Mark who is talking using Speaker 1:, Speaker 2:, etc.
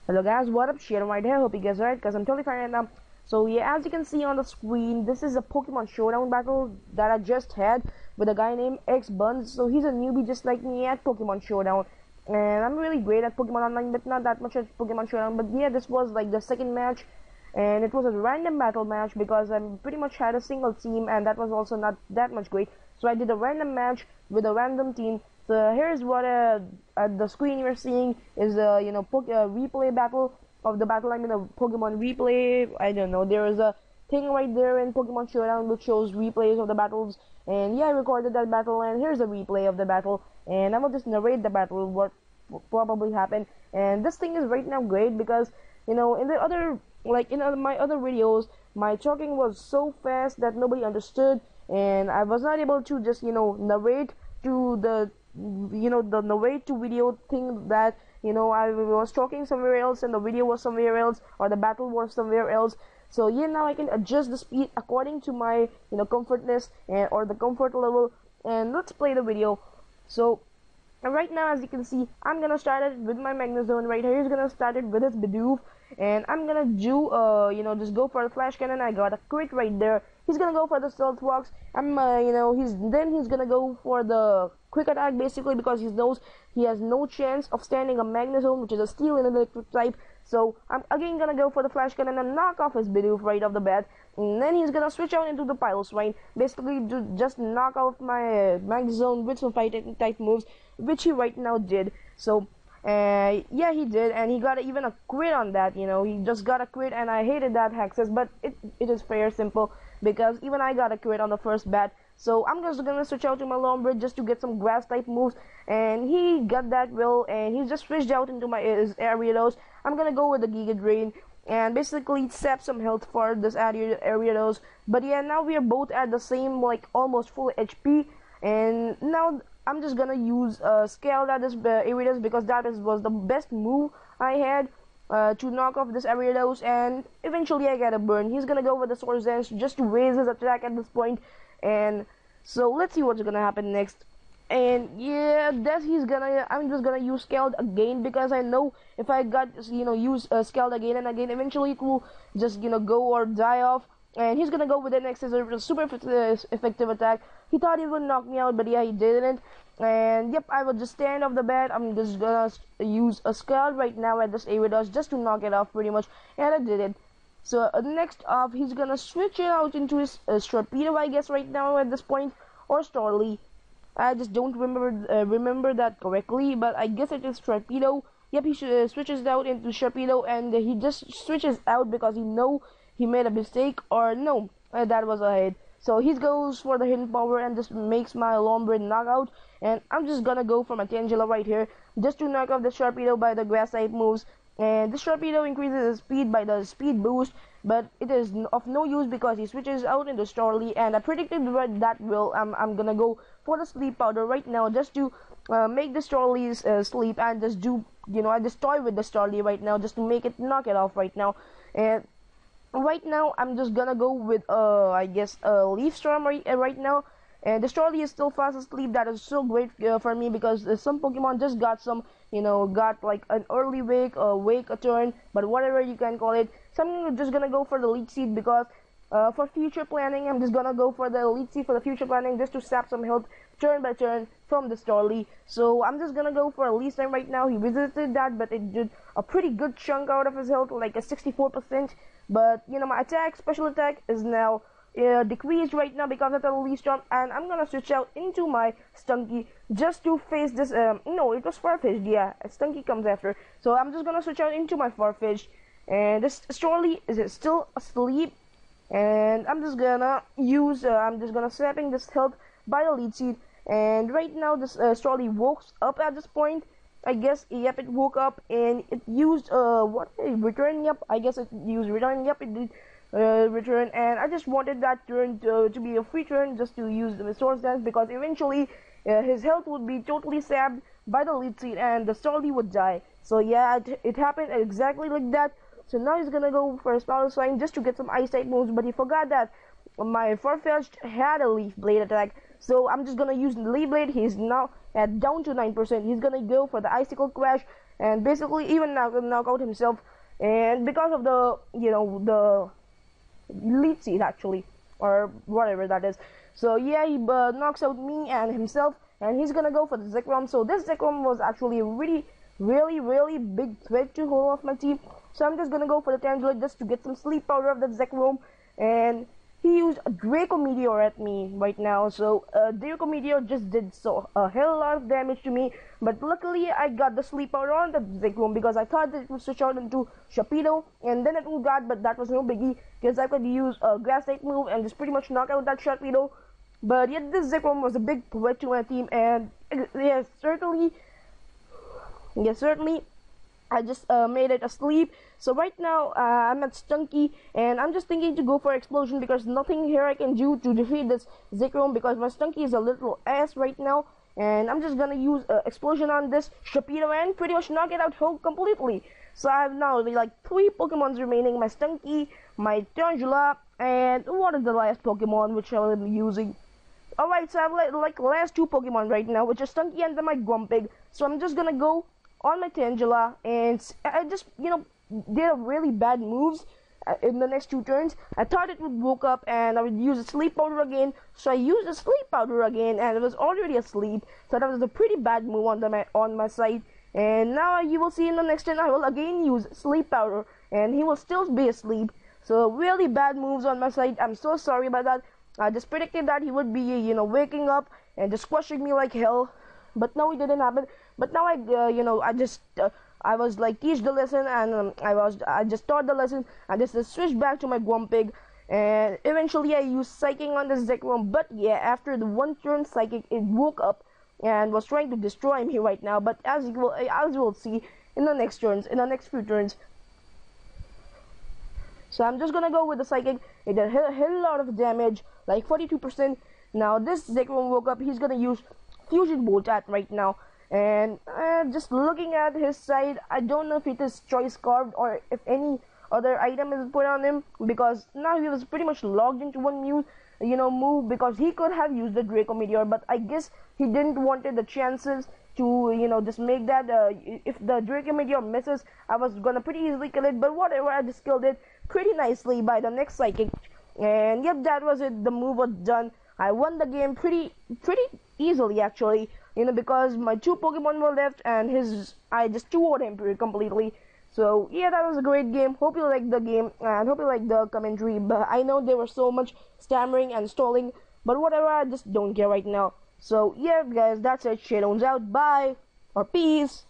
Speaker 1: Hello guys, what up? Shadeown right here. Hope you guys are right, because I'm totally fine right now. So yeah, as you can see on the screen, this is a Pokemon Showdown battle that I just had with a guy named XBunz. So he's a newbie just like me at Pokemon Showdown. And I'm really great at Pokemon Online, but not that much at Pokemon Showdown. But yeah, this was like the second match. And it was a random battle match because I pretty much had a single team, and that was also not that much great. So I did a random match with a random team. So here's what at the screen you're seeing is the replay battle of the battle. I mean, a Pokemon replay. I don't know. There is a thing right there in Pokemon Showdown which shows replays of the battles. And yeah, I recorded that battle, and here's a replay of the battle. And I will just narrate the battle, what probably happened. And this thing is right now great because in the other my other videos, my talking was so fast that nobody understood, and I was not able to just narrate to the the narrate to video thing that I was talking somewhere else and the video was somewhere else, or the battle was somewhere else. So yeah, now I can adjust the speed according to my comfortness or the comfort level. And let's play the video. So right now, as you can see, I'm gonna start it with my Magnezone right here. He's gonna start it with his Bidoof, and I'm gonna do just go for the Flash Cannon. I got a crit right there. He's gonna go for the Stealth Rocks. He's gonna go for the Quick Attack basically because he knows he has no chance of standing a Magnezone, which is a Steel and Electric type. So I'm again gonna go for the Flash Cannon and knock off his Bidoof right off the bat. And then he's gonna switch out into the Piloswine, basically to just knock off my Magnezone with some fighting type moves, which he right now did. So yeah, he did, and he got even a crit on that. He just got a crit, and I hated that Hexes, but it is fair simple because even I got a crit on the first bat. So I'm just gonna switch out to my Lombre just to get some grass type moves, and he got that will, and he just switched out into his Ariados. I'm gonna go with the Giga Drain and basically sap some health for this Ariados. But yeah, now we are both at the same almost full HP, and now I'm just gonna use Scald at this Ariados because that was the best move I had to knock off this Ariados, and eventually I get a burn. He's gonna go with the Swords Dance just to raise his attack at this point. And so let's see what's gonna happen next. And yeah, I'm just gonna use Scald again because I know if I use Scald again and again, eventually it will just go or die off. And he's gonna go with the next super effective attack. He thought he would knock me out, but yeah, he didn't. And yep, I will just stand off the bat. I'm just gonna use a Scald right now at this Ariados just to knock it off pretty much, and I did it. So next up, he's gonna switch it out into his Sharpedo, I guess, right now at this point, or Starly. I just don't remember that correctly, but I guess it is Sharpedo. Yep, he switches it out into Sharpedo, and he just switches out because he made a mistake, or no, that was a hit. So he goes for the hidden power and just makes my Lombre knockout, and I'm just gonna go for my Tangela right here just to knock off the Sharpedo by the grass type moves. And this Sharpedo increases his speed by the speed boost, but it is of no use because he switches out into Starly, and I predicted that will. I'm gonna go for the sleep powder right now just to make the Starly sleep, and just I just toy with the Starly right now just to make it knock it off right now. And right now I'm just gonna go with I guess Leaf Storm right now. And the Starly is still fast asleep. That is so great for me because some Pokemon just got got like an early wake, a turn, but whatever you can call it. So I'm just gonna go for the Leech Seed because for future planning, I'm just gonna go for the Leech Seed for the future planning just to sap some health turn by turn from the Starly. So I'm just gonna go for a Leech Time right now. He resisted that, but it did a pretty good chunk out of his health, like a 64%. But my special attack is now decreased right now because of the Leaf Storm, and I'm gonna switch out into my Stunky just to face this. No, it was Farfetch'd. Yeah, Stunky comes after, so I'm just gonna switch out into my Farfetch'd, and this Starly is still asleep, and I'm just gonna sapping this health by the Leech Seed, and right now this Starly woke up at this point. I guess, yep, it woke up and it used return. Yep, I guess it used return. Yep, it did. Return, and I just wanted that turn to be a free turn just to use the Swords Dance because eventually his health would be totally sapped by the Leech Seed and the Starly would die. So yeah, it happened exactly like that. So now he's gonna go for his Piloswine just to get some Ice type moves, but he forgot that my Farfetch'd had a Leaf Blade attack. So I'm just gonna use the Leaf Blade. He's now at down to 9%. He's gonna go for the Icicle Crash, and basically even knock out himself, and because of the the lead seed actually, or whatever that is. So yeah, he knocks out me and himself, and he's gonna go for the Zekrom. So this Zekrom was actually a really big threat to hold off my team. So I'm just gonna go for the Tangela just to get some sleep powder of the Zekrom, and he used a Draco Meteor at me right now. So Draco Meteor just did a hell lot of damage to me, but luckily I got the sleep powder on the Zekrom because I thought that it would switch out into Shapedo and then it would got, but that was no biggie because I could use a grass type move and just pretty much knock out that Shapedo. But yet this Zekrom was a big threat to my team, and yes, certainly I just made it asleep. So right now I'm at Stunky, and I'm just thinking to go for Explosion because nothing here I can do to defeat this Zekrom because my Stunky is a little ass right now, and I'm just gonna use Explosion on this Shapedo and pretty much knock it out completely. So I have now like 3 Pokemons remaining: my Stunky, my Tangela, and what is the last Pokemon which I'm using? Alright, so I have like last 2 Pokemon right now, which is Stunky and then my Grumpig. So I'm just gonna go on my Tangela, and I just did a really bad moves in the next 2 turns. I thought it would woke up and I would use a sleep powder again, so I used a sleep powder again and it was already asleep. So that was a pretty bad move on my side, and now you will see in the next turn I will again use sleep powder and he will still be asleep. So really bad moves on my side. I'm so sorry about that. I just predicted that he would be waking up and just crushing me like hell, but no, it didn't happen. But now I was like teach the lesson, and I just taught the lesson. I just switched back to my Grumpig, and eventually I used Psychic on the Zekrom. But yeah, after the 1 turn Psychic, it woke up and was trying to destroy me right now. But as you will see in the next few turns. So I'm just gonna go with the Psychic. It did a hell lot of damage, like 42%. Now this Zekrom woke up. He's gonna use Fusion Bolt at right now, and just looking at his side, I don't know if it is choice carved or if any other item is put on him, because now he was pretty much logged into one move because he could have used the Draco Meteor, but I guess he didn't wanted the chances to just make that if the Draco Meteor misses, I was gonna pretty easily kill it, but whatever, I just killed it pretty nicely by the next Psychic, and yep, that was it. The move was done. I won the game pretty easily actually, because my 2 Pokemon were left and I just 2-0'd him completely. So yeah, that was a great game. Hope you liked the game and hope you liked the commentary, but I know there was so much stammering and stalling, but whatever, I just don't care right now. So yeah guys, that's it. Shadeown's out. Bye, or peace.